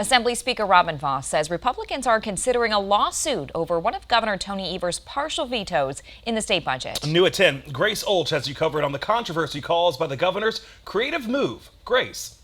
Assembly Speaker Robin Vos says Republicans are considering a lawsuit over one of Governor Tony Evers' partial vetoes in the state budget. New at 10, Grace Olch has you covered on the controversy caused by the governor's creative move. Grace.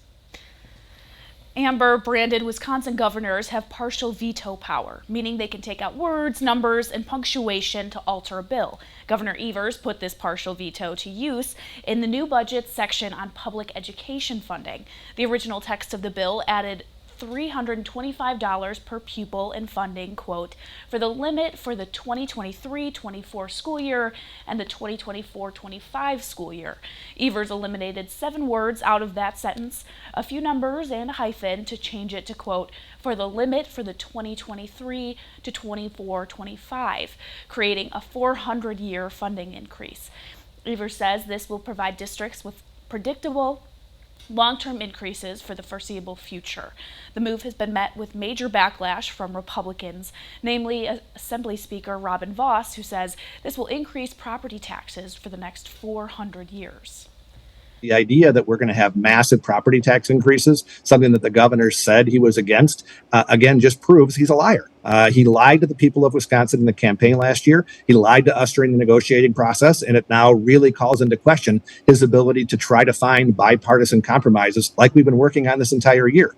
Amber, branded Wisconsin governors have partial veto power, meaning they can take out words, numbers, and punctuation to alter a bill. Governor Evers put this partial veto to use in the new budget section on public education funding. The original text of the bill added $325 per pupil in funding, quote, for the limit for the 2023-24 school year and the 2024-25 school year. Evers eliminated 7 words out of that sentence, a few numbers and a hyphen to change it to, quote, for the limit for the 2023-24-25, creating a 400-year funding increase. Evers says this will provide districts with predictable long-term increases for the foreseeable future. The move has been met with major backlash from Republicans, namely Assembly Speaker Robin Vos, who says this will increase property taxes for the next 400 years. The idea that we're going to have massive property tax increases, something that the governor said he was against, again, just proves he's a liar. He lied to the people of Wisconsin in the campaign last year. He lied to us during the negotiating process, and it now really calls into question his ability to try to find bipartisan compromises like we've been working on this entire year.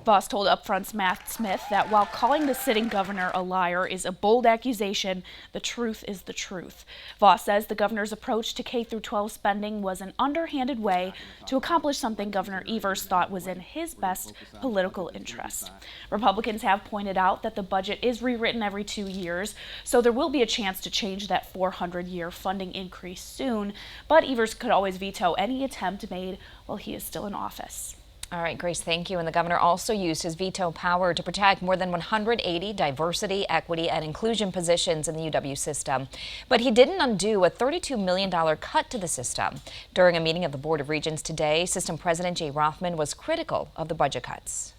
Vos told Upfront's Matt Smith that while calling the sitting governor a liar is a bold accusation, the truth is the truth. Vos says the governor's approach to K-12 spending was an underhanded way to accomplish something Governor Evers thought was in his best political interest. Republicans have pointed out that the budget is rewritten every 2 years, so there will be a chance to change that 400-year funding increase soon, but Evers could always veto any attempt made while he is still in office. All right, Grace, thank you. And the governor also used his veto power to protect more than 180 diversity, equity, and inclusion positions in the UW system. But he didn't undo a $32 million cut to the system. During a meeting of the Board of Regents today, System President Jay Rothman was critical of the budget cuts.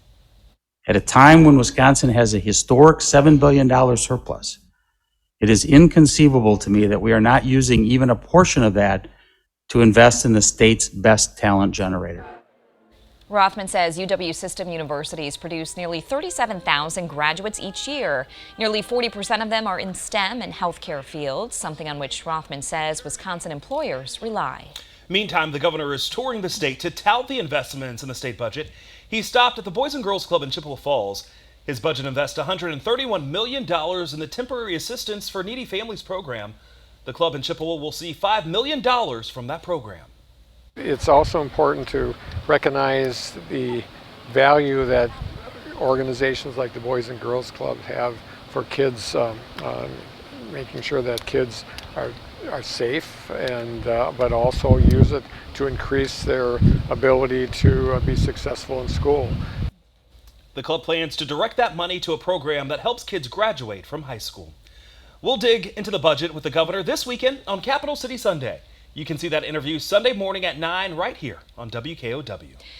At a time when Wisconsin has a historic $7 billion surplus, it is inconceivable to me that we are not using even a portion of that to invest in the state's best talent generator. Rothman says UW system universities produce nearly 37,000 graduates each year. Nearly 40% of them are in STEM and healthcare fields, something on which Rothman says Wisconsin employers rely. Meantime, the governor is touring the state to tout the investments in the state budget. He stopped at the Boys and Girls Club in Chippewa Falls. His budget invests $131 million in the Temporary Assistance for Needy Families program. The club in Chippewa will see $5 million from that program. It's also important to recognize the value that organizations like the Boys and Girls Club have for kids, making sure that kids are safe, and but also use it to increase their ability to be successful in school. The club plans to direct that money to a program that helps kids graduate from high school. We'll dig into the budget with the governor this weekend on Capital City Sunday. You can see that interview Sunday morning at 9 right here on WKOW.